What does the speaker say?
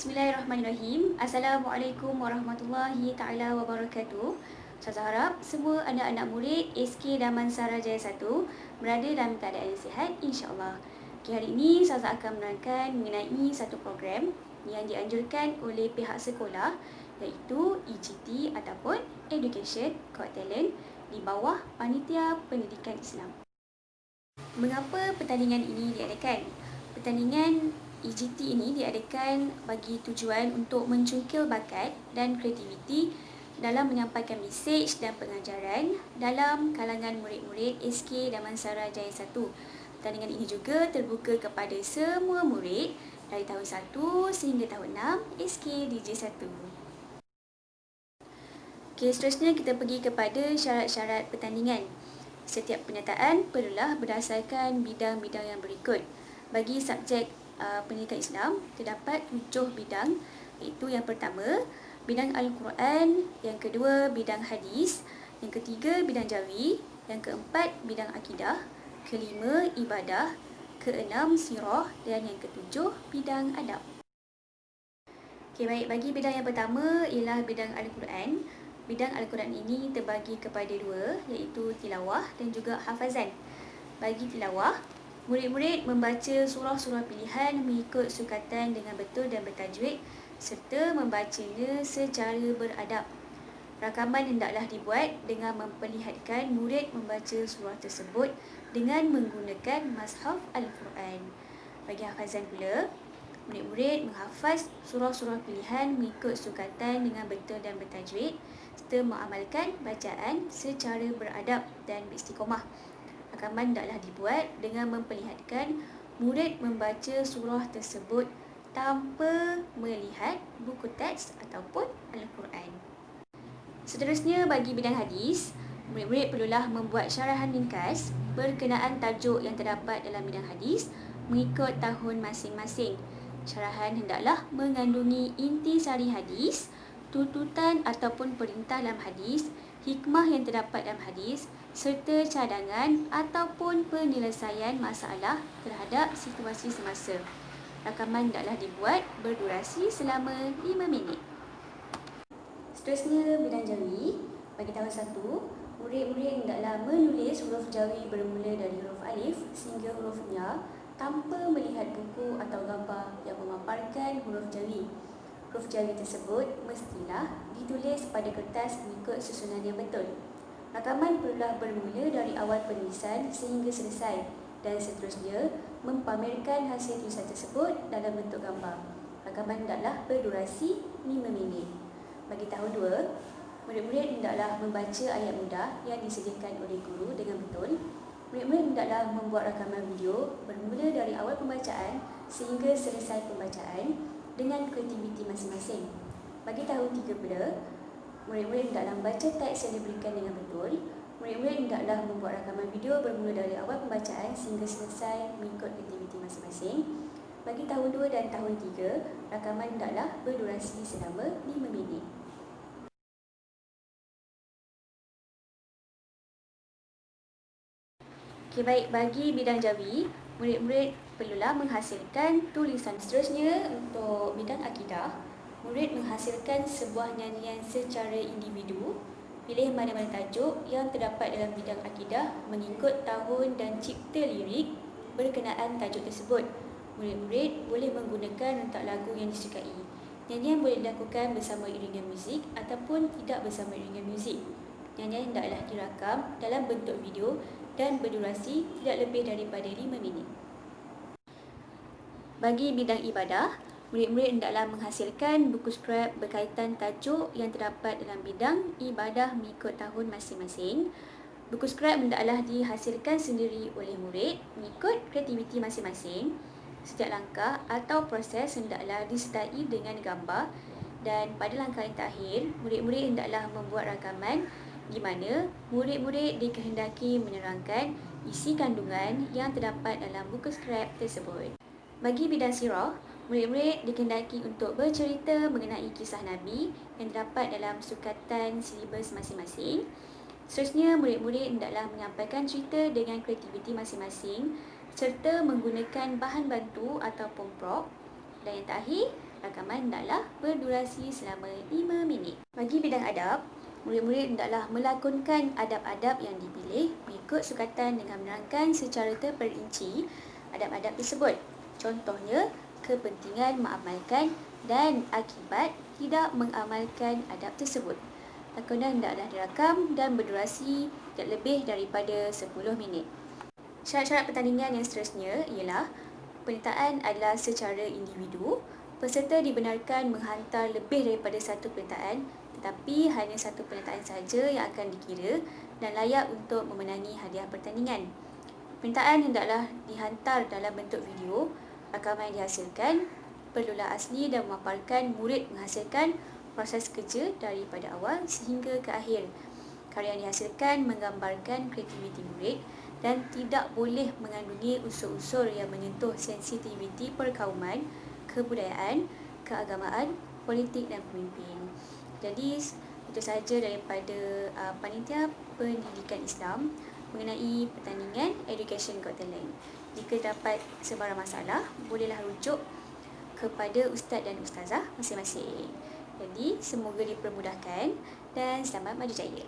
Bismillahirrahmanirrahim. Assalamualaikum warahmatullahi taala wabarakatuh. Ustazah harap semua anak-anak murid SK Damansara Jaya 1 berada dalam keadaan sihat insya-Allah. Hari ini Ustazah akan menerangkan mengenai satu program yang dianjurkan oleh pihak sekolah iaitu EGT ataupun Education Got Talent di bawah Panitia Pendidikan Islam. Mengapa pertandingan ini diadakan? Pertandingan EGT ini diadakan bagi tujuan untuk mencungkil bakat dan kreativiti dalam menyampaikan mesej dan pengajaran dalam kalangan murid-murid SK Damansara Jaya 1. Pertandingan ini juga terbuka kepada semua murid dari tahun 1 sehingga tahun 6 SK DJ1. Seterusnya kita pergi kepada syarat-syarat pertandingan. Setiap penyataan perlulah berdasarkan bidang-bidang yang berikut. Bagi subjek pendidikan Islam, terdapat 7 bidang, iaitu yang pertama, bidang Al-Quran, yang kedua, bidang hadis, yang ketiga, bidang jawi, yang keempat, bidang akidah, kelima, ibadah, keenam, sirah, dan yang ketujuh, bidang adab. Baik, bagi bidang yang pertama ialah bidang Al-Quran. Bidang Al-Quran ini terbagi kepada dua, iaitu tilawah dan juga hafazan. Bagi tilawah, murid-murid membaca surah-surah pilihan mengikut sukatan dengan betul dan bertajwid serta membacanya secara beradab. Rakaman hendaklah dibuat dengan memperlihatkan murid membaca surah tersebut dengan menggunakan mushaf Al-Quran. Bagi hafazan pula, murid-murid menghafaz surah-surah pilihan mengikut sukatan dengan betul dan bertajwid serta mengamalkan bacaan secara beradab dan beristiqomah. Rakaman hendaklah dibuat dengan memperlihatkan murid membaca surah tersebut tanpa melihat buku teks ataupun Al-Quran. Seterusnya, bagi bidang hadis, murid-murid perlulah membuat syarahan ringkas berkenaan tajuk yang terdapat dalam bidang hadis mengikut tahun masing-masing. Syarahan hendaklah mengandungi intisari hadis, tuntutan ataupun perintah dalam hadis, hikmah yang terdapat dalam hadis, serta cadangan ataupun penyelesaian masalah terhadap situasi semasa. Rakaman hendaklah dibuat berdurasi selama 5 minit. Seterusnya, bidang jawi. Bagi tahun 1, murid-murid hendaklah menulis huruf jawi bermula dari huruf alif sehingga huruf ya tanpa melihat buku atau gambar yang memaparkan huruf jawi. Huruf jawi tersebut mestilah ditulis pada kertas mengikut susunan yang betul. Rakaman perlulah bermula dari awal penulisan sehingga selesai dan seterusnya mempamerkan hasil tulisan tersebut dalam bentuk gambar. Rakaman hendaklah berdurasi 5 minit. Bagi tahun 2, murid-murid hendaklah membaca ayat mudah yang disediakan oleh guru dengan betul. Murid-murid hendaklah membuat rakaman video bermula dari awal pembacaan sehingga selesai pembacaan dengan kreativiti masing-masing. Bagi tahun 3 pula, murid-murid hendaklah membaca teks yang diberikan dengan betul. Murid-murid hendaklah membuat rakaman video bermula dari awal pembacaan sehingga selesai mengikut aktiviti masing-masing. Bagi tahun 2 dan tahun 3, rakaman hendaklah berdurasi selama 5 minit. Baik, bagi bidang jawi, murid-murid perlulah menghasilkan tulisan. Seterusnya, untuk bidang akidah, murid menghasilkan sebuah nyanyian secara individu. Pilih mana-mana tajuk yang terdapat dalam bidang akidah mengikut tahun dan cipta lirik berkenaan tajuk tersebut. Murid-murid boleh menggunakan rentak lagu yang disukai. Nyanyian boleh dilakukan bersama iringan muzik ataupun tidak bersama iringan muzik. Nyanyian hendaklah dirakam dalam bentuk video dan berdurasi tidak lebih daripada 5 minit. Bagi bidang ibadah, murid-murid hendaklah menghasilkan buku skrip berkaitan tajuk yang terdapat dalam bidang ibadah mengikut tahun masing-masing. Buku skrip hendaklah dihasilkan sendiri oleh murid mengikut kreativiti masing-masing. Setiap langkah atau proses hendaklah disertai dengan gambar dan pada langkah yang terakhir, murid-murid hendaklah membuat rakaman di mana murid-murid dikehendaki menerangkan isi kandungan yang terdapat dalam buku skrip tersebut. Bagi bidang sirah, murid-murid dikehendaki untuk bercerita mengenai kisah Nabi yang terdapat dalam sukatan silibus masing-masing. Seterusnya, murid-murid hendaklah menyampaikan cerita dengan kreativiti masing-masing serta menggunakan bahan bantu ataupun prop. Dan yang terakhir, Rakaman hendaklah berdurasi selama 5 minit. Bagi bidang adab, murid-murid hendaklah melakonkan adab-adab yang dipilih mengikut sukatan dengan menerangkan secara terperinci adab-adab tersebut. Contohnya, kepentingan mengamalkan dan akibat tidak mengamalkan adab tersebut. Lakonan hendaklah dirakam dan berdurasi tidak lebih daripada 10 minit. Syarat-syarat pertandingan yang seterusnya ialah penyertaan adalah secara individu. Peserta dibenarkan menghantar lebih daripada satu penyertaan, tetapi hanya satu penyertaan sahaja yang akan dikira dan layak untuk memenangi hadiah pertandingan. Penyertaan hendaklah dihantar dalam bentuk video. Rakaman yang dihasilkan perlulah asli dan memaparkan murid menghasilkan proses kerja daripada awal sehingga ke akhir. Karya yang dihasilkan menggambarkan kreativiti murid dan tidak boleh mengandungi unsur-unsur yang menyentuh sensitiviti perkauman, kebudayaan, keagamaan, politik dan pemimpin. Jadi itu sahaja daripada Panitia Pendidikan Islam mengenai pertandingan Education Got Talent. Jika dapat sebarang masalah, bolehlah rujuk kepada ustaz dan ustazah masing-masing. Jadi semoga dipermudahkan dan selamat maju jaya.